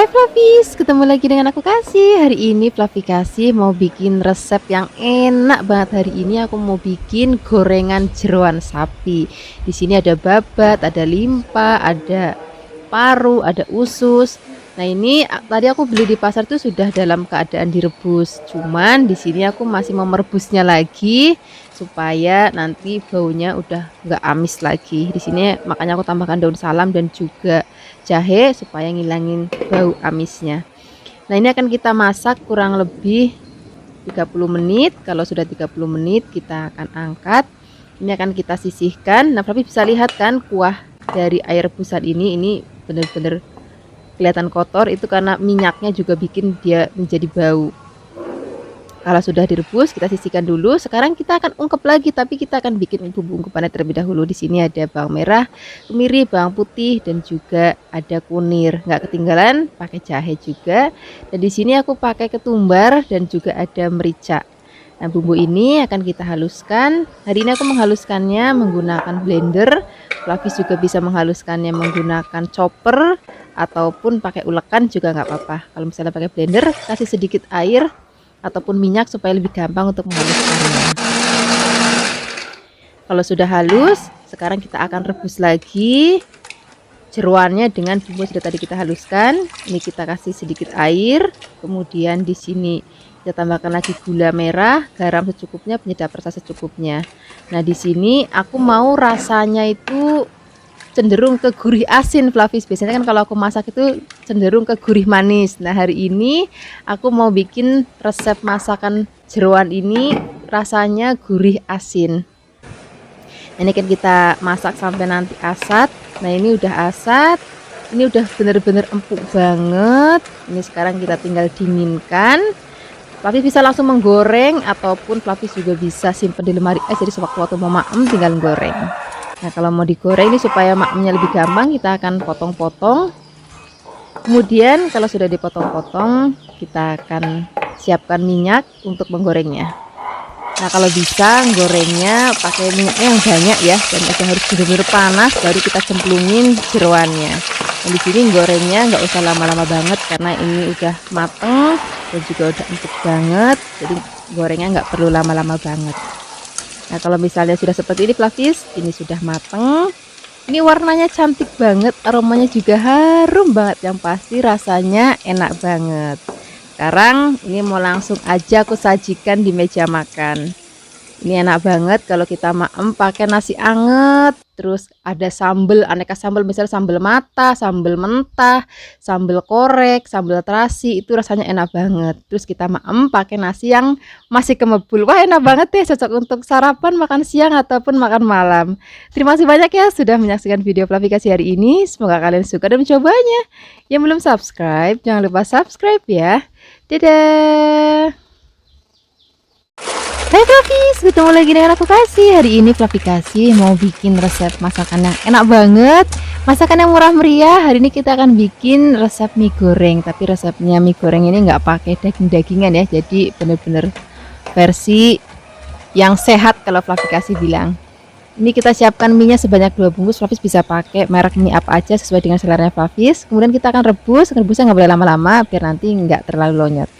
Hai Flavis, ketemu lagi dengan aku Kasih. Hari ini Flavi Kasih mau bikin resep yang enak banget. Hari ini aku mau bikin gorengan jeroan sapi. Di sini ada babat, ada limpa, ada paru, ada usus. Nah ini tadi aku beli di pasar tuh sudah dalam keadaan direbus. Cuman di sini aku masih mau merebusnya lagi supaya nanti baunya udah nggak amis lagi. Di sini makanya aku tambahkan daun salam dan juga jahe supaya ngilangin bau amisnya. Nah ini akan kita masak kurang lebih 30 menit. Kalau sudah 30 menit kita akan angkat. Ini akan kita sisihkan. Nah tapi bisa lihat kan kuah dari air rebusan ini benar-benar kelihatan kotor, itu karena minyaknya juga bikin dia menjadi bau. Kalau sudah direbus kita sisihkan dulu. Sekarang kita akan ungkep lagi, tapi kita akan bikin bumbu ungkepannya terlebih dahulu. Di sini ada bawang merah, kemiri, bawang putih, dan juga ada kunir. Nggak ketinggalan pakai jahe juga. Dan di sini aku pakai ketumbar dan juga ada merica. Nah bumbu ini akan kita haluskan. Hari ini aku menghaluskannya menggunakan blender. Flavis juga bisa menghaluskannya menggunakan chopper ataupun pakai ulekan juga nggak apa-apa. Kalau misalnya pakai blender, kasih sedikit air ataupun minyak supaya lebih gampang untuk menghaluskannya. Kalau sudah halus, sekarang kita akan rebus lagi jeroannya dengan bumbu sudah tadi kita haluskan. Ini kita kasih sedikit air, kemudian di sini kita tambahkan lagi gula merah, garam secukupnya, penyedap rasa secukupnya. Nah di sini aku mau rasanya itu cenderung ke gurih asin Flavis. Biasanya kan kalau aku masak itu cenderung ke gurih manis. Nah hari ini aku mau bikin resep masakan jeroan ini rasanya gurih asin. Ini kan kita masak sampai nanti asat. Nah ini udah asat, ini udah bener-bener empuk banget. Ini sekarang kita tinggal dinginkan. Flavis bisa langsung menggoreng ataupun Flavis juga bisa simpan di lemari es, jadi sewaktu-waktu mau maem tinggal goreng. Nah kalau mau digoreng ini supaya maemnya lebih gampang, kita akan potong-potong. Kemudian kalau sudah dipotong-potong kita akan siapkan minyak untuk menggorengnya. Nah kalau bisa gorengnya pakai minyaknya yang banyak ya, dan itu harus benar-benar panas baru kita cemplungin jeroannya. Dan di sini gorengnya nggak usah lama-lama banget karena ini udah mateng dan juga udah empuk banget, jadi gorengnya nggak perlu lama-lama banget. Nah kalau misalnya sudah seperti ini Flavis, ini sudah mateng, ini warnanya cantik banget, aromanya juga harum banget, yang pasti rasanya enak banget. Sekarang ini mau langsung aja aku sajikan di meja makan. Ini enak banget kalau kita maem pakai nasi anget, terus ada sambal, aneka sambal, misalnya sambal mata, sambal mentah, sambal korek, sambal terasi, itu rasanya enak banget. Terus kita maem pakai nasi yang masih kemebul. Wah enak banget deh, cocok untuk sarapan, makan siang ataupun makan malam. Terima kasih banyak ya sudah menyaksikan video Flavi Kasih hari ini. Semoga kalian suka dan mencobanya. Yang belum subscribe, jangan lupa subscribe ya. Dadah. Hai Flavis, ketemu lagi dengan aku Kasih. Hari ini Flavi Kasih mau bikin resep masakan yang enak banget, masakan yang murah meriah. Hari ini kita akan bikin resep mie goreng, tapi resepnya mie goreng ini nggak pakai daging-dagingan ya, jadi bener-bener versi yang sehat kalau Flavi Kasih bilang. Ini kita siapkan mie nya sebanyak 2 bungkus. Flavis bisa pakai merek mie apa aja sesuai dengan seleranya Flavis. Kemudian kita akan rebusnya nggak boleh lama-lama biar nanti nggak terlalu lonyot.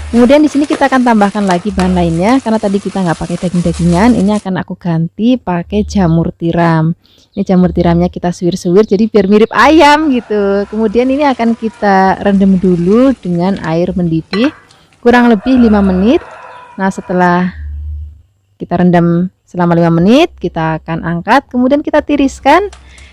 Kemudian di sini kita akan tambahkan lagi bahan lainnya, karena tadi kita nggak pakai daging-dagingan. Ini akan aku ganti pakai jamur tiram. Ini jamur tiramnya kita suwir-suwir jadi biar mirip ayam gitu. Kemudian ini akan kita rendam dulu dengan air mendidih kurang lebih 5 menit. Nah setelah kita rendam selama 5 menit kita akan angkat, kemudian kita tiriskan.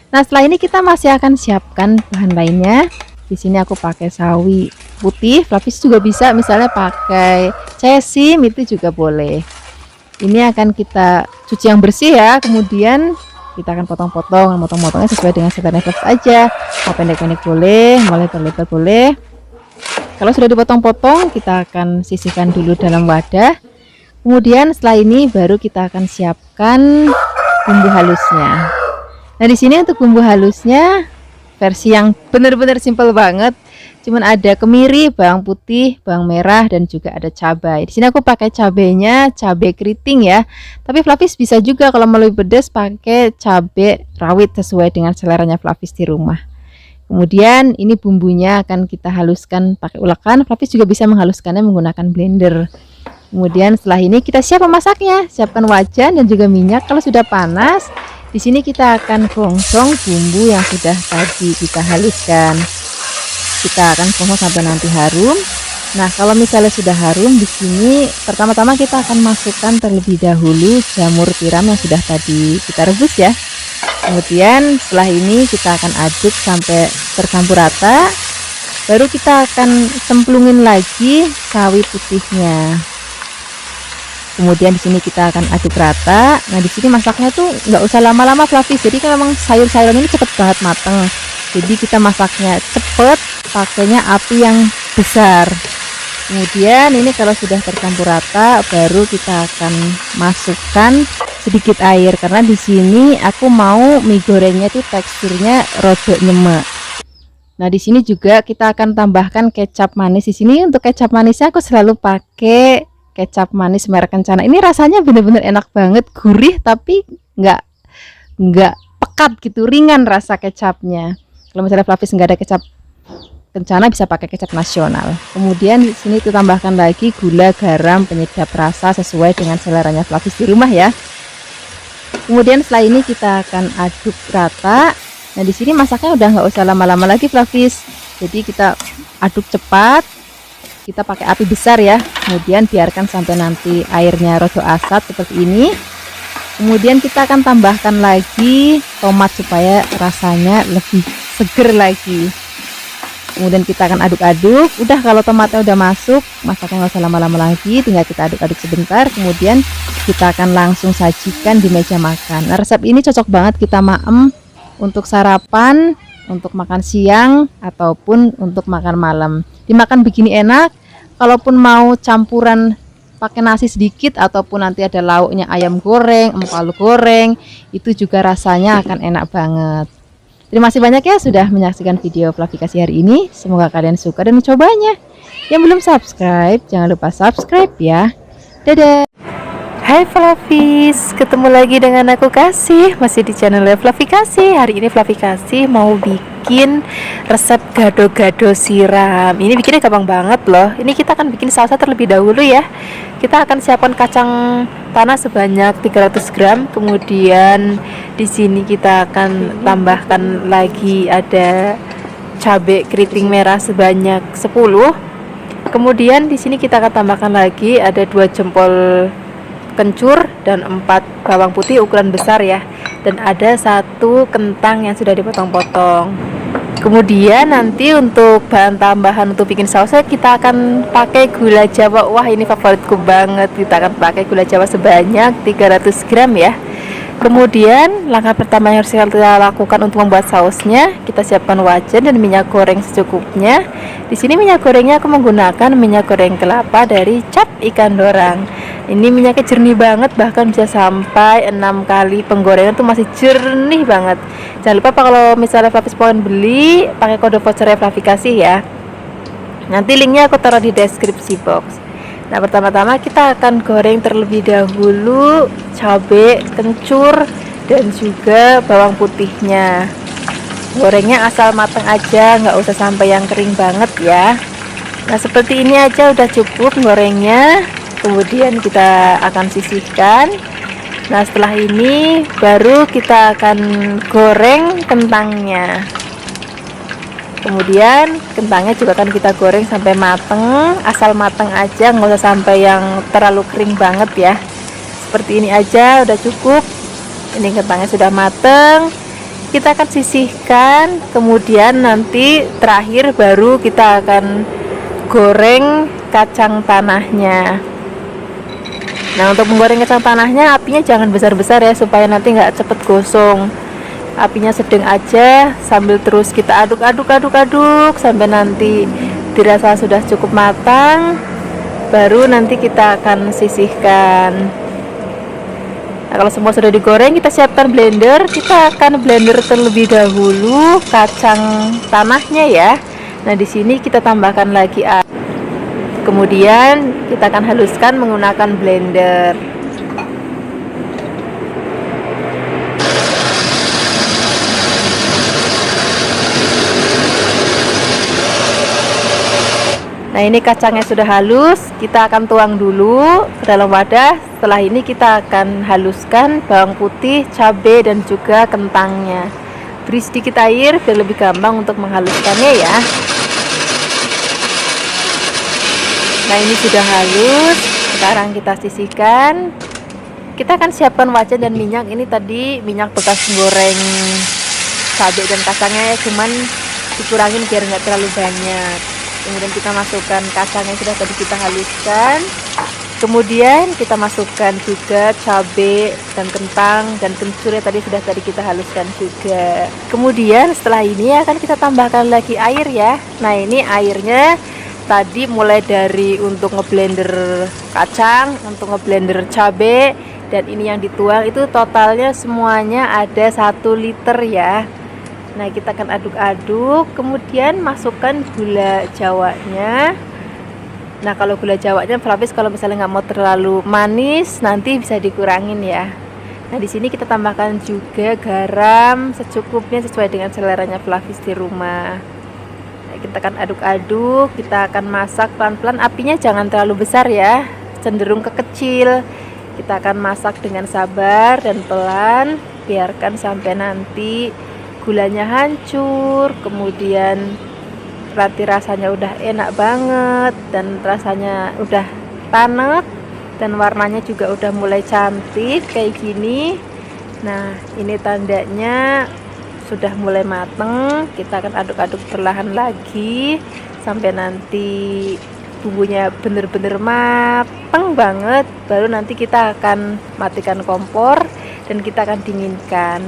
Nah setelah ini kita masih akan siapkan bahan lainnya. Di sini aku pakai sawi putih, Flavis juga bisa misalnya pakai cesim, itu juga boleh. Ini akan kita cuci yang bersih ya, kemudian kita akan potong-potongnya sesuai dengan seleranya Flavis aja. Mau pendek-pendek boleh, mau lebar-lebar boleh. Kalau sudah dipotong-potong kita akan sisihkan dulu dalam wadah. Kemudian setelah ini baru kita akan siapkan bumbu halusnya. Nah di sini untuk bumbu halusnya versi yang benar-benar simple banget. Cuman ada kemiri, bawang putih, bawang merah, dan juga ada cabai. Di sini aku pakai cabainya cabai keriting ya. Tapi Flavis bisa juga kalau mau lebih pedas pakai cabai rawit sesuai dengan seleranya Flavis di rumah. Kemudian ini bumbunya akan kita haluskan pakai ulekan. Flavis juga bisa menghaluskannya menggunakan blender. Kemudian setelah ini kita siap memasaknya. Siapkan wajan dan juga minyak. Kalau sudah panas, di sini kita akan gongsong bumbu yang sudah tadi kita haluskan. Kita akan gongsong sampai nanti harum. Nah, kalau misalnya sudah harum, di sini pertama-tama kita akan masukkan terlebih dahulu jamur tiram yang sudah tadi kita rebus ya. Kemudian setelah ini kita akan aduk sampai tercampur rata. Baru kita akan cemplungin lagi sawi putihnya. Kemudian di sini kita akan aduk rata. Nah, di sini masaknya tuh nggak usah lama-lama Flavis. Jadi kan memang sayur-sayuran ini cepet banget mateng. Jadi kita masaknya cepet, pakainya api yang besar. Kemudian ini kalau sudah tercampur rata, baru kita akan masukkan sedikit air karena di sini aku mau mie gorengnya itu teksturnya rodok nyemek. Nah, di sini juga kita akan tambahkan kecap manis. Di sini untuk kecap manisnya aku selalu pakai kecap manis merek Kencana. Ini rasanya bener-bener enak banget, gurih tapi nggak pekat gitu, ringan rasa kecapnya. Kalau misalnya Flavis nggak ada kecap Kencana, bisa pakai kecap nasional. Kemudian di sini kita tambahkan lagi gula, garam, penyedap rasa sesuai dengan seleranya Flavis di rumah ya. Kemudian setelah ini kita akan aduk rata. Nah, di sini masaknya udah nggak usah lama-lama lagi Flavis. Jadi kita aduk cepat. Kita pakai api besar ya. Kemudian biarkan sampai nanti airnya rada asat seperti ini. Kemudian kita akan tambahkan lagi tomat supaya rasanya lebih seger lagi. Kemudian kita akan aduk-aduk. Udah, kalau tomatnya udah masuk, masaknya nggak usah lama-lama lagi, tinggal kita aduk-aduk sebentar. Kemudian kita akan langsung sajikan di meja makan. Nah, resep ini cocok banget kita maem untuk sarapan, untuk makan siang, ataupun untuk makan malam. Dimakan begini enak. Kalaupun mau campuran pakai nasi sedikit, ataupun nanti ada lauknya ayam goreng, empal goreng, itu juga rasanya akan enak banget. Terima kasih banyak ya sudah menyaksikan video Flavikasi hari ini. Semoga kalian suka dan mencobanya. Yang belum subscribe, jangan lupa subscribe ya. Dadah. Hai Flavis, ketemu lagi dengan aku Kasih, masih di channel Flavikasi. Hari ini Flavikasi mau bikin resep gado-gado siram. Ini bikinnya gampang banget loh. Ini kita akan bikin salsa terlebih dahulu ya. Kita akan siapkan kacang tanah sebanyak 300 gram. Kemudian di sini kita akan tambahkan lagi ada cabai keriting merah sebanyak 10. Kemudian di sini kita akan tambahkan lagi ada 2 jempol kencur dan 4 bawang putih ukuran besar ya, dan ada 1 kentang yang sudah dipotong-potong. Kemudian nanti untuk bahan tambahan untuk bikin sausnya kita akan pakai gula jawa. Wah, ini favoritku banget. Kita akan pakai gula jawa sebanyak 300 gram ya. Kemudian langkah pertama yang harus kita lakukan untuk membuat sausnya, kita siapkan wajan dan minyak goreng secukupnya. Di sini minyak gorengnya aku menggunakan minyak goreng kelapa dari Cap Ikan Dorang. Ini minyaknya jernih banget, bahkan bisa sampai 6 kali penggorengan tuh masih jernih banget. Jangan lupa kalau misalnya Flavis pengen beli, pakai kode voucher Flavikasi ya. Nanti linknya aku taruh di deskripsi box. Nah, pertama-tama kita akan goreng terlebih dahulu cabai, kencur, dan juga bawang putihnya. Gorengnya asal matang aja, nggak usah sampai yang kering banget ya. Nah, seperti ini aja udah cukup gorengnya. Kemudian kita akan sisihkan. Nah, setelah ini baru kita akan goreng kentangnya. Kemudian kentangnya juga akan kita goreng sampai mateng, asal mateng aja, nggak usah sampai yang terlalu kering banget ya. Seperti ini aja udah cukup. Ini kentangnya sudah mateng, kita akan sisihkan. Kemudian nanti terakhir baru kita akan goreng kacang tanahnya. Nah, untuk menggoreng kacang tanahnya apinya jangan besar-besar ya, supaya nanti nggak cepet gosong. Apinya sedang aja, sambil terus kita aduk-aduk sampai nanti dirasa sudah cukup matang, baru nanti kita akan sisihkan. Nah, kalau semua sudah digoreng, kita siapkan blender. Kita akan blender terlebih dahulu kacang tanahnya ya. Nah, di sini kita tambahkan lagi air. Kemudian kita akan haluskan menggunakan blender. Nah, ini kacangnya sudah halus, kita akan tuang dulu ke dalam wadah. Setelah ini kita akan haluskan bawang putih, cabai, dan juga kentangnya. Beri sedikit air biar lebih gampang untuk menghaluskannya ya. Nah, ini sudah halus. Sekarang kita sisihkan. Kita akan siapkan wajan dan minyak. Ini tadi minyak bekas goreng cabai dan kacangnya, cuman dikurangin biar nggak terlalu banyak. Kemudian kita masukkan kacang yang sudah tadi kita haluskan. Kemudian kita masukkan juga cabai dan kentang dan kencur yang tadi kita haluskan juga. Kemudian setelah ini akan kita tambahkan lagi air ya. Nah, ini airnya tadi mulai dari untuk ngeblender kacang, untuk ngeblender cabai, dan ini yang dituang itu totalnya semuanya ada 1 liter ya. Nah, kita akan aduk-aduk, kemudian masukkan gula jawanya. Nah, kalau gula jawanya Flavis kalau misalnya nggak mau terlalu manis, nanti bisa dikurangin ya. Nah, di sini kita tambahkan juga garam secukupnya sesuai dengan seleranya Flavis di rumah. Nah, kita akan aduk-aduk, kita akan masak pelan-pelan, apinya jangan terlalu besar ya, cenderung ke kecil. Kita akan masak dengan sabar dan pelan, biarkan sampai nanti gulanya hancur, kemudian nanti rasanya udah enak banget dan rasanya udah tanek dan warnanya juga udah mulai cantik kayak gini. Nah, ini tandanya sudah mulai mateng. Kita akan aduk-aduk perlahan lagi sampai nanti bumbunya bener-bener mateng banget. Baru nanti kita akan matikan kompor dan kita akan dinginkan.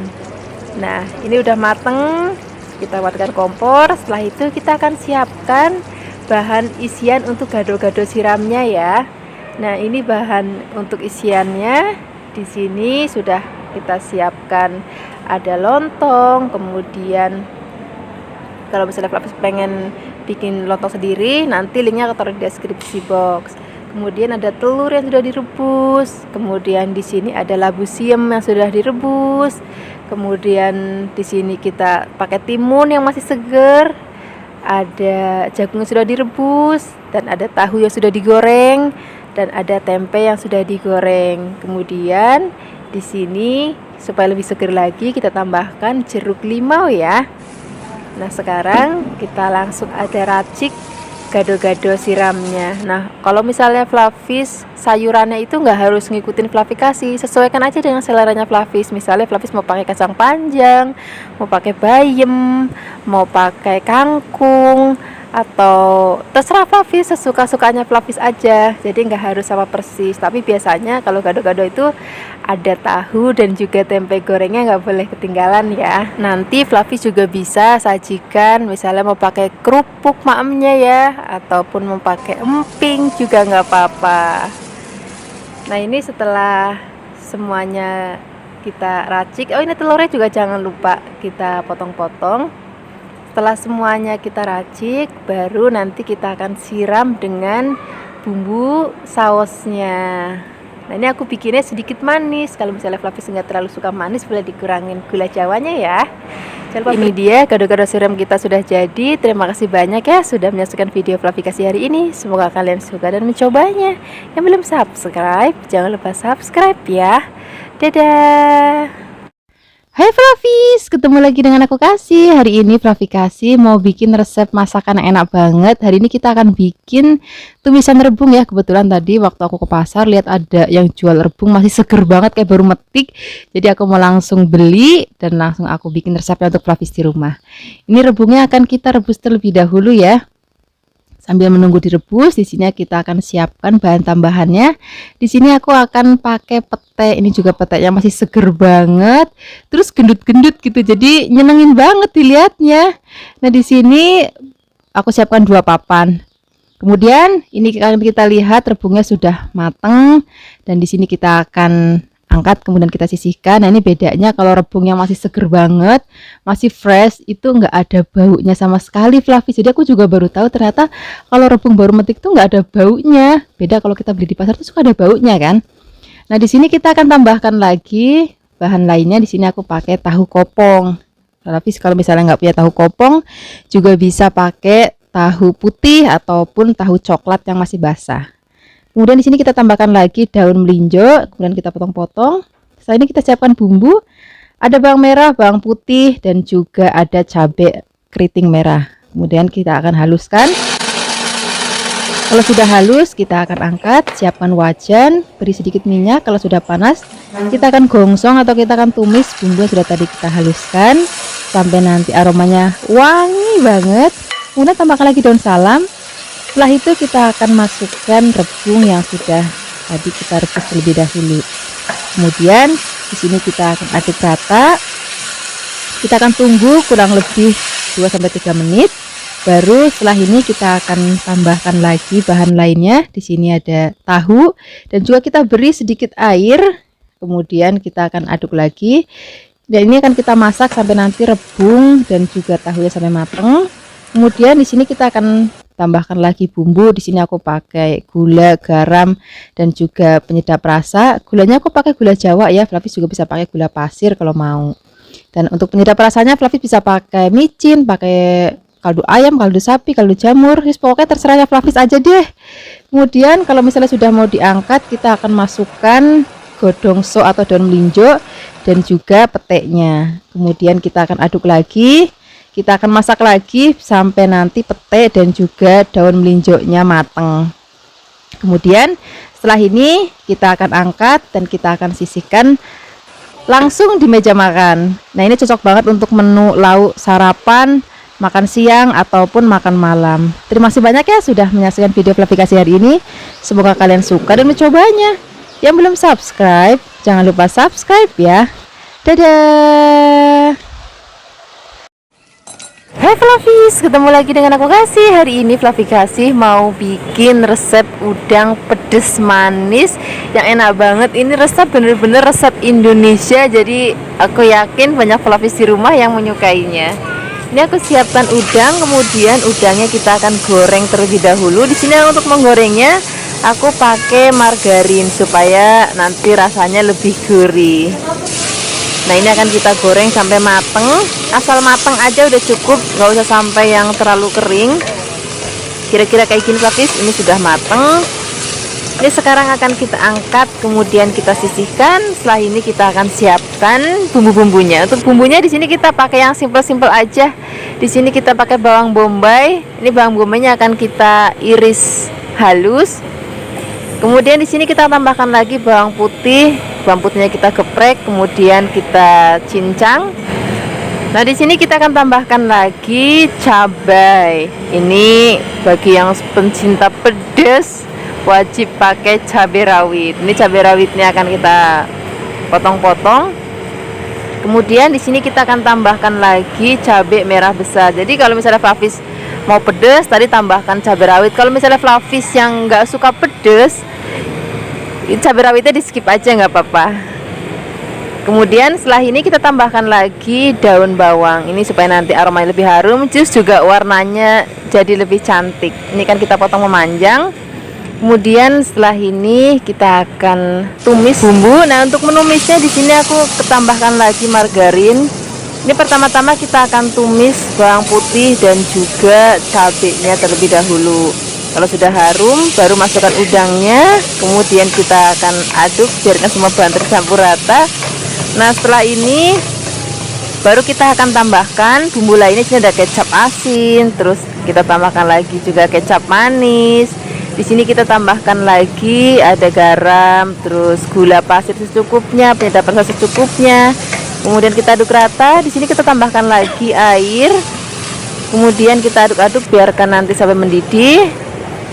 Nah, ini udah mateng, kita matikan kompor. Setelah itu kita akan siapkan bahan isian untuk gado-gado siramnya ya. Nah, ini bahan untuk isiannya. Di sini sudah kita siapkan, ada lontong, kemudian kalau misalnya Flavis pengen bikin lontong sendiri, nanti linknya aku taruh di deskripsi box. Kemudian ada telur yang sudah direbus, kemudian di sini ada labu siam yang sudah direbus. Kemudian di sini kita pakai timun yang masih segar, ada jagung yang sudah direbus, dan ada tahu yang sudah digoreng, dan ada tempe yang sudah digoreng. Kemudian di sini supaya lebih segar lagi kita tambahkan jeruk limau ya. Nah, sekarang kita langsung ada racik gado-gado siramnya. Nah, kalau misalnya Flavis sayurannya itu nggak harus ngikutin Flavikasi, sesuaikan aja dengan seleranya Flavis. Misalnya Flavis mau pakai kacang panjang, mau pakai bayam, mau pakai kangkung, atau terserah Flavis, sesuka-sukanya Flavis aja. Jadi nggak harus sama persis. Tapi biasanya kalau gado-gado itu ada tahu dan juga tempe gorengnya nggak boleh ketinggalan ya. Nanti Flavis juga bisa sajikan, misalnya mau pakai kerupuk maemnya ya, ataupun mau pakai emping juga nggak apa-apa. Nah, ini setelah semuanya kita racik, oh ini telurnya juga jangan lupa kita potong-potong. Setelah semuanya kita racik, baru nanti kita akan siram dengan bumbu sausnya. Nah, ini aku bikinnya sedikit manis. Kalau misalnya Flavis nggak terlalu suka manis, boleh dikurangin gula jawanya ya. Ini dia gado-gado siram kita sudah jadi. Terima kasih banyak ya sudah menyaksikan video Flavikasi hari ini. Semoga kalian suka dan mencobanya. Yang belum subscribe, jangan lupa subscribe ya. Dadah. Hai Flavis, ketemu lagi dengan aku Kasih. Hari ini Flavikasi mau bikin resep masakan yang enak banget. Hari ini kita akan bikin tumisan rebung ya. Kebetulan tadi waktu aku ke pasar lihat ada yang jual rebung masih seger banget kayak baru metik. Jadi aku mau langsung beli dan langsung aku bikin resepnya untuk Flavis di rumah. Ini rebungnya akan kita rebus terlebih dahulu ya. Sambil menunggu direbus, di sini kita akan siapkan bahan tambahannya. Di sini aku akan pakai pete. Ini juga pete yang masih seger banget. Terus gendut-gendut gitu. Jadi nyenengin banget dilihatnya. Nah, di sini aku siapkan 2 papan. Kemudian ini akan kita lihat rebungnya sudah matang dan di sini kita akan angkat kemudian kita sisihkan. Nah, ini bedanya kalau rebung yang masih seger banget, masih fresh, itu nggak ada baunya sama sekali Flavis. Jadi aku juga baru tahu ternyata kalau rebung baru metik tuh nggak ada baunya. Beda kalau kita beli di pasar tuh suka ada baunya kan. Nah, di sini kita akan tambahkan lagi bahan lainnya. Di sini aku pakai tahu kopong. Flavis kalau misalnya nggak punya tahu kopong juga bisa pakai tahu putih ataupun tahu coklat yang masih basah. Kemudian di sini kita tambahkan lagi daun melinjo, kemudian kita potong-potong. Setelah ini kita siapkan bumbu. Ada bawang merah, bawang putih, dan juga ada cabai keriting merah. Kemudian kita akan haluskan. Kalau sudah halus, kita akan angkat, siapkan wajan, beri sedikit minyak. Kalau sudah panas, kita akan gongsong atau kita akan tumis bumbu yang sudah tadi kita haluskan sampai nanti aromanya wangi banget. Kemudian tambahkan lagi daun salam. Setelah itu kita akan masukkan rebung yang sudah tadi kita rebus terlebih dahulu. Kemudian di sini kita akan aduk rata. Kita akan tunggu kurang lebih 2-3 menit. Baru setelah ini kita akan tambahkan lagi bahan lainnya. Di sini ada tahu dan juga kita beri sedikit air. Kemudian kita akan aduk lagi. Dan ini akan kita masak sampai nanti rebung dan juga tahunya sampai matang. Kemudian di sini kita akan tambahkan lagi bumbu. Di sini aku pakai gula, garam, dan juga penyedap rasa. Gulanya aku pakai gula Jawa ya. Flavis juga bisa pakai gula pasir kalau mau. Dan untuk penyedap rasanya Flavis bisa pakai micin, pakai kaldu ayam, kaldu sapi, kaldu jamur, pokoknya terserah ya Flavis aja deh. Kemudian kalau misalnya sudah mau diangkat, kita akan masukkan godongso atau daun melinjo dan juga peteknya. Kemudian kita akan aduk lagi, kita akan masak lagi sampai nanti pete dan juga daun melinjonya mateng. Kemudian setelah ini kita akan angkat dan kita akan sisihkan langsung di meja makan. Nah, ini cocok banget untuk menu lauk sarapan, makan siang ataupun makan malam. Terima kasih banyak ya sudah menyaksikan video Flavikasi hari ini. Semoga kalian suka dan mencobanya. Yang belum subscribe, jangan lupa subscribe ya. Dadah. Hai Flavis, ketemu lagi dengan aku Kasih. Hari ini Flavikasi mau bikin resep udang pedes manis yang enak banget. Ini resep bener-bener resep Indonesia. Jadi aku yakin banyak Flavis di rumah yang menyukainya. Ini aku siapkan udang, kemudian udangnya kita akan goreng terlebih dahulu. Di sini untuk menggorengnya aku pakai margarin supaya nanti rasanya lebih gurih. Nah, ini akan kita goreng sampai mateng. Asal mateng aja udah cukup, nggak usah sampai yang terlalu kering. Kira-kira kayak gini Flavis, ini sudah mateng. Ini sekarang akan kita angkat, kemudian kita sisihkan. Setelah ini kita akan siapkan bumbu-bumbunya. Untuk bumbunya di sini kita pakai yang simple-simple aja. Di sini kita pakai bawang bombay. Ini bawang bombaynya akan kita iris halus. Kemudian di sini kita tambahkan lagi bawang putih. Bawang putihnya kita geprek, kemudian kita cincang. Nah, di sini kita akan tambahkan lagi cabai. Ini bagi yang pencinta pedas wajib pakai cabai rawit. Ini cabai rawitnya akan kita potong-potong. Kemudian di sini kita akan tambahkan lagi cabai merah besar. Jadi kalau misalnya Flavis mau pedas, tadi tambahkan cabai rawit. Kalau misalnya Flavis yang nggak suka pedas, cabai rawitnya di skip aja nggak apa-apa. Kemudian setelah ini kita tambahkan lagi daun bawang. Ini supaya nanti aromanya lebih harum, jus juga warnanya jadi lebih cantik. Ini kan kita potong memanjang. Kemudian setelah ini kita akan tumis bumbu. Nah, untuk menumisnya di sini aku tambahkan lagi margarin. Ini pertama-tama kita akan tumis bawang putih dan juga cabenya terlebih dahulu. Kalau sudah harum, baru masukkan udangnya. Kemudian kita akan aduk, biarkan semua bahan tercampur rata. Nah, setelah ini baru kita akan tambahkan bumbu lainnya. Ini ada kecap asin, terus kita tambahkan lagi juga kecap manis. Di sini kita tambahkan lagi ada garam, terus gula pasir secukupnya, penyedap rasa secukupnya. Kemudian kita aduk rata. Di sini kita tambahkan lagi air. Kemudian kita aduk-aduk biarkan nanti sampai mendidih.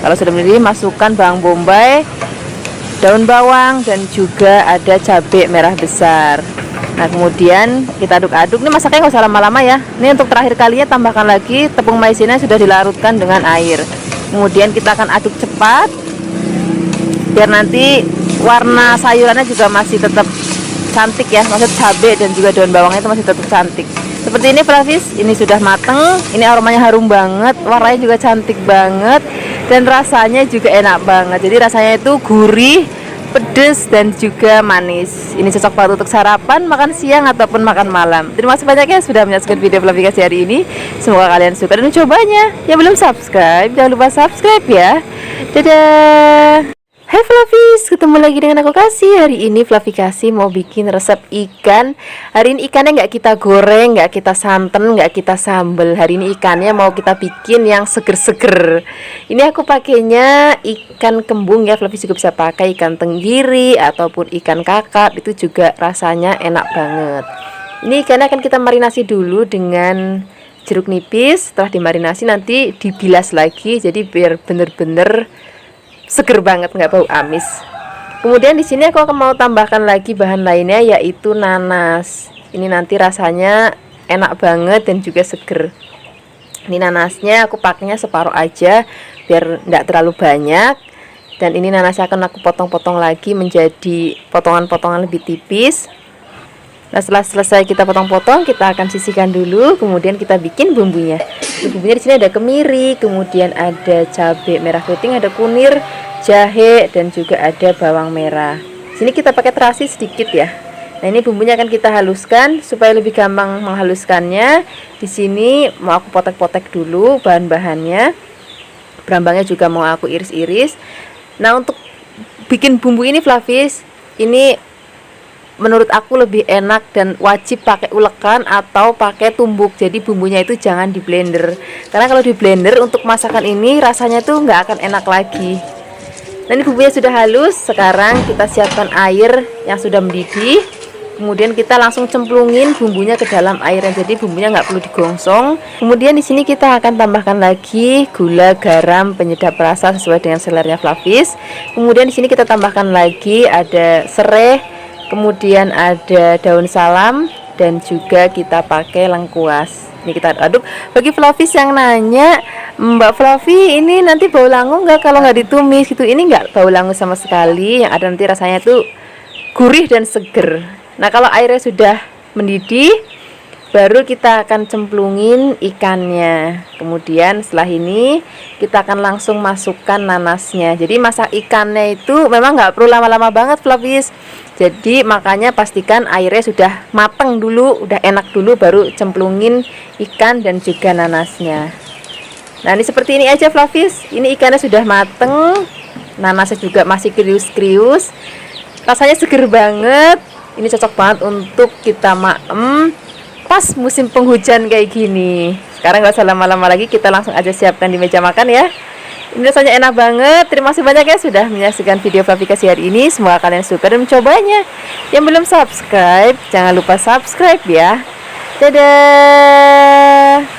Kalau sudah mendidih, masukkan bawang bombay, daun bawang, dan juga ada cabai merah besar. Nah, kemudian kita aduk-aduk. Ini masaknya nggak usah lama-lama ya. Ini untuk terakhir kalinya tambahkan lagi tepung maizena sudah dilarutkan dengan air. Kemudian kita akan aduk cepat biar nanti warna sayurannya juga masih tetap cantik ya. Maksud cabai dan juga daun bawangnya itu masih tetap cantik. Seperti ini Flavis, ini sudah mateng. Ini aromanya harum banget, warnanya juga cantik banget, dan rasanya juga enak banget. Jadi rasanya itu gurih, pedas dan juga manis. Ini cocok banget untuk sarapan, makan siang ataupun makan malam. Terima kasih banyak ya sudah menyaksikan video Fluffy Kasih hari ini. Semoga kalian suka dan mencobanya. Yang belum subscribe, jangan lupa subscribe ya. Dadah. Hai Fluffies, ketemu lagi dengan aku Kasih. Hari ini Fluffy Kasih mau bikin resep ikan. Hari ini ikannya nggak kita goreng, nggak kita santen, nggak kita sambel. Hari ini ikannya mau kita bikin yang seger-seger. Ini aku pakainya ikan kembung ya. Fluffy juga bisa pakai ikan tenggiri ataupun ikan kakap. Itu juga rasanya enak banget. Ini ikannya akan kita marinasi dulu dengan jeruk nipis. Setelah dimarinasi nanti dibilas lagi. Jadi biar bener-bener seger banget, nggak bau amis. Kemudian di sini aku akan mau tambahkan lagi bahan lainnya, yaitu nanas. Ini nanti rasanya enak banget dan juga seger. Ini nanasnya aku pakainya separuh aja biar nggak terlalu banyak. Dan ini nanasnya akan aku potong-potong lagi menjadi potongan-potongan lebih tipis. Nah, setelah selesai kita potong-potong, kita akan sisihkan dulu, kemudian kita bikin bumbunya. Bumbunya di sini ada kemiri, kemudian ada cabai merah keriting, ada kunir, jahe, dan juga ada bawang merah. Sini kita pakai terasi sedikit ya. Nah, ini bumbunya akan kita haluskan supaya lebih gampang menghaluskannya. Di sini mau aku potek-potek dulu bahan-bahannya. Berambangnya juga mau aku iris-iris. Nah, untuk bikin bumbu ini Fluffies, ini menurut aku lebih enak dan wajib pakai ulekan atau pakai tumbuk. Jadi bumbunya itu jangan di blender, karena kalau di blender untuk masakan ini rasanya tuh nggak akan enak lagi. Nah, ini bumbunya sudah halus. Sekarang kita siapkan air yang sudah mendidih. Kemudian kita langsung cemplungin bumbunya ke dalam airnya. Jadi bumbunya nggak perlu digongsong. Kemudian di sini kita akan tambahkan lagi gula, garam, penyedap rasa sesuai dengan selernya Fluffies. Kemudian di sini kita tambahkan lagi ada serai, kemudian ada daun salam, dan juga kita pakai lengkuas. Ini kita aduk. Bagi Fluffies yang nanya, Mbak Fluffy ini nanti bau langu nggak kalau nggak ditumis gitu? Ini nggak bau langu sama sekali. Yang ada nanti rasanya tuh gurih dan seger. Nah, kalau airnya sudah mendidih, baru kita akan cemplungin ikannya. Kemudian setelah ini kita akan langsung masukkan nanasnya. Jadi masak ikannya itu memang nggak perlu lama-lama banget Fluffies. Jadi makanya pastikan airnya sudah mateng dulu, udah enak dulu, baru cemplungin ikan dan juga nanasnya. Nah, ini seperti ini aja Fluffies. Ini ikannya sudah mateng, nanasnya juga masih krius-krius, rasanya seger banget. Ini cocok banget untuk kita maem pas musim penghujan kayak gini. Sekarang gak usah lama-lama lagi, kita langsung aja siapkan di meja makan ya. Ini rasanya enak banget. Terima kasih banyak ya sudah menyaksikan video Fluffy Kasih hari ini. Semoga kalian suka dan mencobanya. Yang belum subscribe, jangan lupa subscribe ya. Dadah.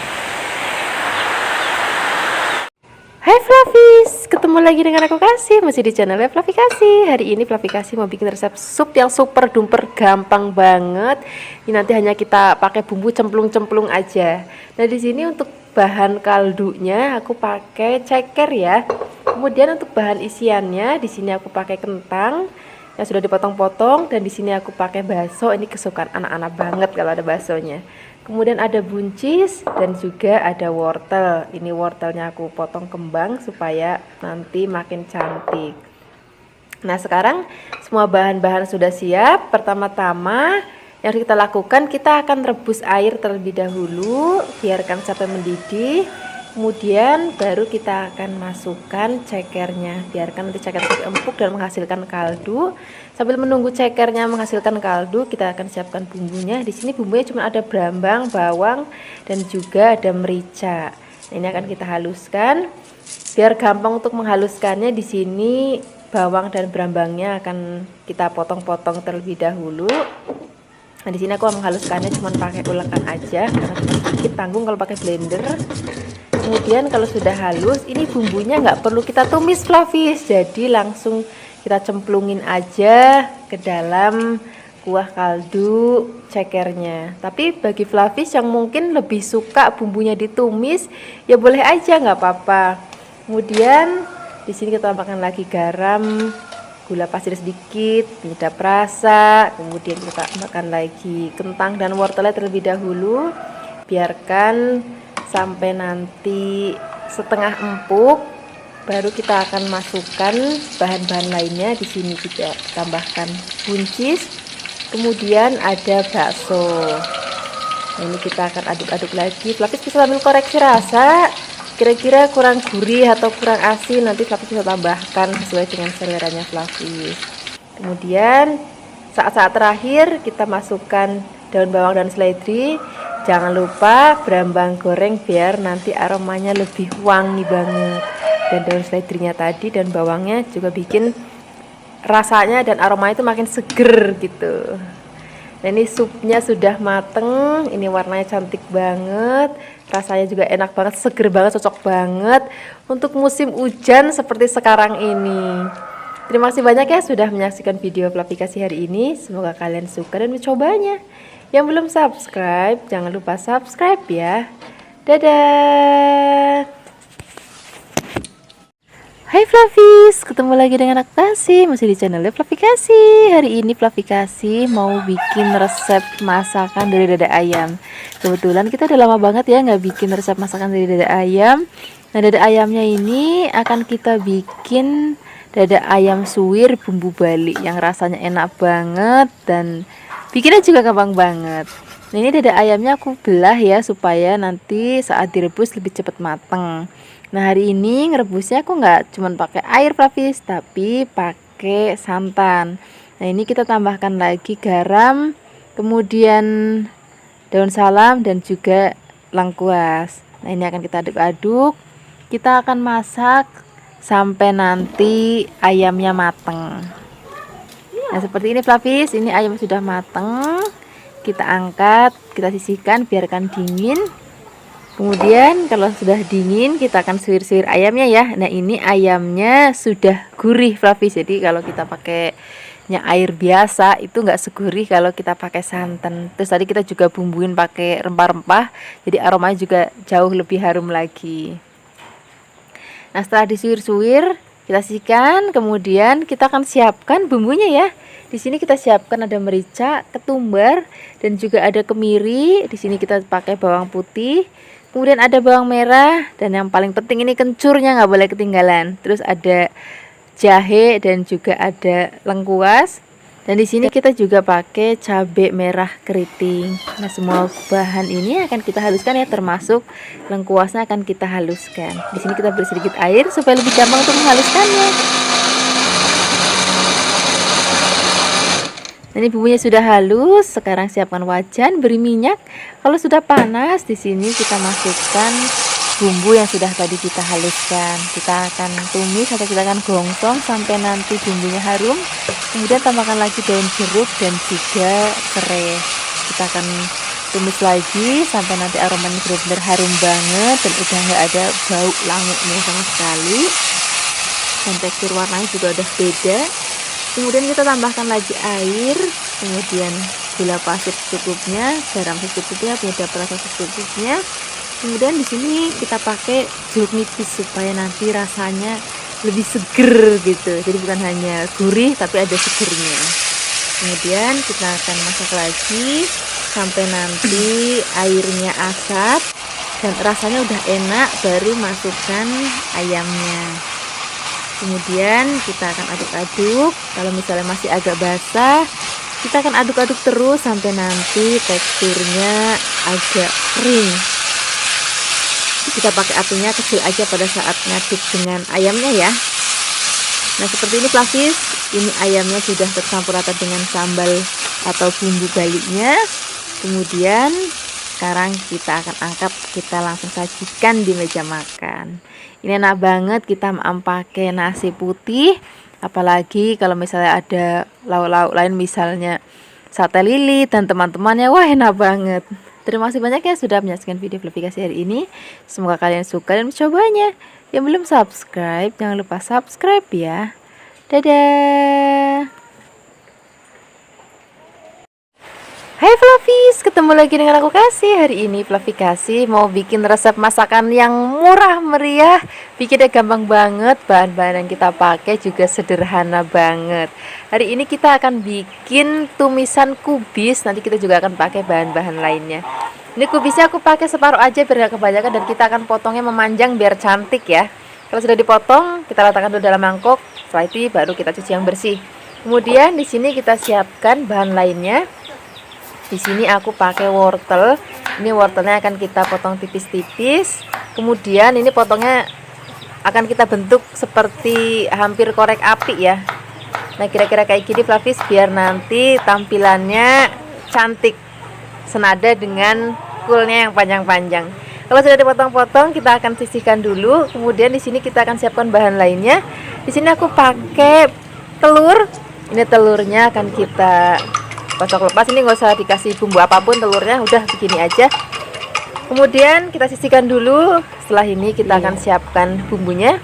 Hai Fluffies, ketemu lagi dengan aku Kasih, masih di channelnya Fluffy Kasih. Hari ini Fluffy Kasih mau bikin resep sup yang super duper gampang banget. Ini nanti hanya kita pakai bumbu cemplung-cemplung aja. Nah, di sini untuk bahan kaldunya aku pakai ceker ya. Kemudian untuk bahan isiannya di sini aku pakai kentang yang sudah dipotong-potong, dan di sini aku pakai bakso. Ini kesukaan anak-anak banget kalau ada baksonya. Kemudian ada buncis dan juga ada wortel. Ini wortelnya aku potong kembang supaya nanti makin cantik. Nah, sekarang semua bahan-bahan sudah siap. Pertama-tama yang harus kita lakukan, kita akan rebus air terlebih dahulu, biarkan sampai mendidih. Kemudian baru kita akan masukkan cekernya, biarkan nanti ceker empuk dan menghasilkan kaldu. Sambil menunggu cekernya menghasilkan kaldu, kita akan siapkan bumbunya. Di sini bumbunya cuma ada brambang, bawang, dan juga ada merica. Nah, ini akan kita haluskan. Biar gampang untuk menghaluskannya, di sini bawang dan brambangnya akan kita potong-potong terlebih dahulu. Nah, di sini aku menghaluskannya cuma pakai ulekan aja karena sedikit tanggung kalau pakai blender. Kemudian kalau sudah halus, ini bumbunya nggak perlu kita tumis Fluffies, jadi langsung kita cemplungin aja ke dalam kuah kaldu cekernya. Tapi bagi Fluffies yang mungkin lebih suka bumbunya ditumis, ya boleh aja, nggak apa-apa. Kemudian di sini kita tambahkan lagi garam, gula pasir sedikit, penyedap rasa. Kemudian kita tambahkan lagi kentang dan wortelnya terlebih dahulu. Biarkan sampai nanti setengah empuk. Baru kita akan masukkan bahan-bahan lainnya. Di sini juga tambahkan buncis, kemudian ada bakso. Nah, ini kita akan aduk-aduk lagi. Flavis bisa sambil koreksi rasa, kira-kira kurang gurih atau kurang asin, nanti Flavis bisa tambahkan sesuai dengan seleranya Flavis. Kemudian saat-saat terakhir kita masukkan daun bawang dan seledri. Jangan lupa berambang goreng biar nanti aromanya lebih wangi banget. Dan daun seledrinya tadi dan bawangnya juga bikin rasanya dan aromanya itu makin seger gitu. Nah, ini supnya sudah mateng, ini warnanya cantik banget, rasanya juga enak banget, seger banget, cocok banget untuk musim hujan seperti sekarang ini. Terima kasih banyak ya sudah menyaksikan video aplikasi hari ini, semoga kalian suka dan mencobanya. Yang belum subscribe, jangan lupa subscribe ya. Dadah. Hai Flavis, ketemu lagi dengan aku Kasih, masih di channel Flavikasi. Hari ini Flavikasi mau bikin resep masakan dari dada ayam. Kebetulan kita udah lama banget ya nggak bikin resep masakan dari dada ayam. Nah, dada ayamnya ini akan kita bikin dada ayam suwir bumbu Bali yang rasanya enak banget dan bikinnya juga gampang banget. Nah, ini dada ayamnya aku belah ya supaya nanti saat direbus lebih cepat mateng. Nah, hari ini ngerebusnya aku nggak cuman pakai air Flavis, tapi pakai santan. Nah, ini kita tambahkan lagi garam, kemudian daun salam dan juga lengkuas. Nah, ini akan kita aduk-aduk. Kita akan masak sampai nanti ayamnya mateng. Nah, seperti ini Flavis, ini ayam sudah mateng. Kita angkat, kita sisihkan, biarkan dingin. Kemudian kalau sudah dingin kita akan suwir-suwir ayamnya ya. Nah, ini ayamnya sudah gurih Flavis. Jadi kalau kita pakainya air biasa itu nggak segurih kalau kita pakai santan. Terus tadi kita juga bumbuin pakai rempah-rempah, jadi aromanya juga jauh lebih harum lagi. Nah, setelah disuwir-suwir kita sisihkan, kemudian kita akan siapkan bumbunya ya. Di sini kita siapkan ada merica, ketumbar, dan juga ada kemiri. Di sini kita pakai bawang putih. Kemudian ada bawang merah dan yang paling penting ini kencurnya nggak boleh ketinggalan. Terus ada jahe dan juga ada lengkuas. Dan di sini kita juga pakai cabai merah keriting. Nah, semua bahan ini akan kita haluskan ya, termasuk lengkuasnya akan kita haluskan. Di sini kita beri sedikit air supaya lebih gampang untuk menghaluskannya. Ini bumbunya sudah halus, sekarang siapkan wajan, beri minyak. Kalau sudah panas, di sini kita masukkan bumbu yang sudah tadi kita haluskan. Kita akan tumis atau kita akan gongsong sampai nanti bumbunya harum. Kemudian tambahkan lagi daun jeruk dan juga serai. Kita akan tumis lagi sampai nanti aromanya benar-benar harum banget dan udah nggak ada bau languknya sama sekali. Dan tekstur warnanya juga udah beda. Kemudian kita tambahkan lagi air, kemudian gula pasir secukupnya, garam secukupnya, penyedap rasa secukupnya. Kemudian di sini kita pakai jeruk nipis supaya nanti rasanya lebih seger gitu. Jadi bukan hanya gurih tapi ada segernya. Kemudian kita akan masak lagi sampai nanti airnya asap dan rasanya udah enak, baru masukkan ayamnya. Kemudian kita akan aduk-aduk. Kalau misalnya masih agak basah, kita akan aduk-aduk terus sampai nanti teksturnya agak kering. Kita pakai apinya kecil aja pada saat ngaduk dengan ayamnya ya. Nah, seperti ini Flavis, ini ayamnya sudah tercampur rata dengan sambal atau bumbu Balinya. Kemudian sekarang kita akan angkat, kita langsung sajikan di meja makan. Ini enak banget kita pakai nasi putih, apalagi kalau misalnya ada lauk-lauk lain misalnya sate lilit dan teman-temannya, wah enak banget. Terima kasih banyak ya sudah menyaksikan video aplikasi hari ini. Semoga kalian suka dan mencobanya. Yang belum subscribe, jangan lupa subscribe ya. Dadah. Hai Flavis, ketemu lagi dengan aku Kasih. Hari ini Flavikasi mau bikin resep masakan yang murah meriah, bikinnya gampang banget, bahan-bahan yang kita pakai juga sederhana banget. Hari ini kita akan bikin tumisan kubis, nanti kita juga akan pakai bahan-bahan lainnya. Ini kubisnya aku pakai separuh aja biar gak kebanyakan dan kita akan potongnya memanjang biar cantik ya. Kalau sudah dipotong, kita letakkan dulu dalam mangkok. Setelah itu baru kita cuci yang bersih. Kemudian di sini kita siapkan bahan lainnya. Di sini aku pakai wortel. Ini wortelnya akan kita potong tipis-tipis. Kemudian ini potongnya akan kita bentuk seperti hampir korek api ya. Nah, kira-kira kayak gini Flavis, biar nanti tampilannya cantik senada dengan kulnya yang panjang-panjang. Kalau sudah dipotong-potong, kita akan sisihkan dulu. Kemudian di sini kita akan siapkan bahan lainnya. Di sini aku pakai telur. Ini telurnya akan kita kocok lepas. Ini nggak usah dikasih bumbu apapun, telurnya udah begini aja. Kemudian kita sisihkan dulu. Setelah ini kita akan siapkan bumbunya.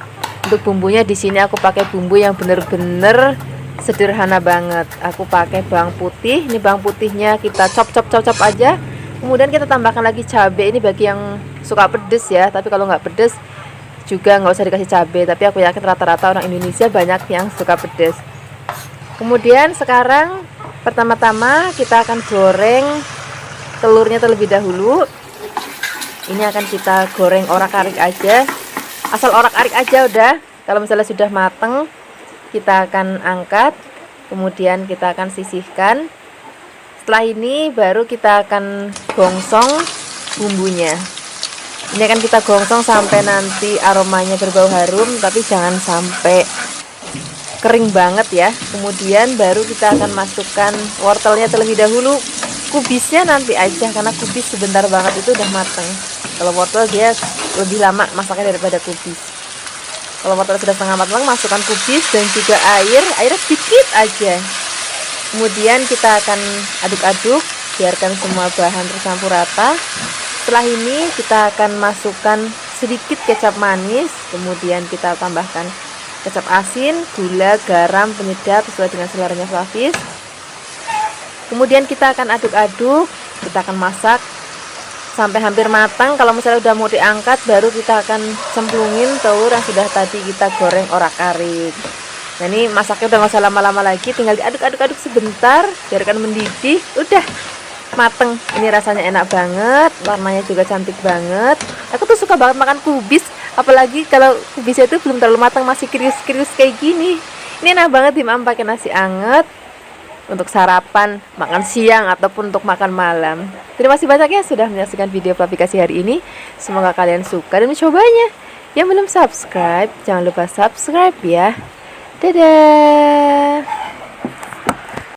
Untuk bumbunya di sini aku pakai bumbu yang bener-bener sederhana banget. Aku pakai bawang putih. Ini bawang putihnya kita chop aja. Kemudian kita tambahkan lagi cabai. Ini bagi yang suka pedes ya. Tapi kalau nggak pedes juga nggak usah dikasih cabai. Tapi aku yakin rata-rata orang Indonesia banyak yang suka pedes. Kemudian sekarang pertama-tama kita akan goreng telurnya terlebih dahulu. Ini akan kita goreng orak-arik aja. Asal orak-arik aja udah. Kalau misalnya sudah mateng, kita akan angkat. Kemudian kita akan sisihkan. Setelah ini baru kita akan gongsong bumbunya. Ini akan kita gongsong sampai nanti aromanya berbau harum, tapi jangan sampai kering banget ya. Kemudian baru kita akan masukkan wortelnya terlebih dahulu. Kubisnya nanti aja, karena kubis sebentar banget itu udah mateng. Kalau wortel dia lebih lama masaknya daripada kubis. Kalau wortel sudah setengah matang, masukkan kubis dan juga air sedikit aja. Kemudian kita akan aduk-aduk, biarkan semua bahan tercampur rata. Setelah ini kita akan masukkan sedikit kecap manis, kemudian kita tambahkan kecap asin, gula, garam, penyedap sesuai dengan seleranya Flavis. Kemudian kita akan aduk-aduk, kita akan masak sampai hampir matang. Kalau misalnya udah mau diangkat, baru kita akan cemplungin telur yang sudah tadi kita goreng orak-arik. Nah, ini masaknya udah nggak usah lama-lama lagi, tinggal diaduk-aduk sebentar, biarkan mendidih, udah mateng. Ini rasanya enak banget, warnanya juga cantik banget. Aku tuh suka banget makan kubis, apalagi kalau kubisnya itu belum terlalu matang, masih krius-krius kayak gini. Ini enak banget dimakan pakai nasi anget untuk sarapan, makan siang, ataupun untuk makan malam. Terima kasih banyak ya sudah menyaksikan video aplikasi hari ini. Semoga kalian suka dan mencobanya. Yang belum subscribe, jangan lupa subscribe ya. Dadah.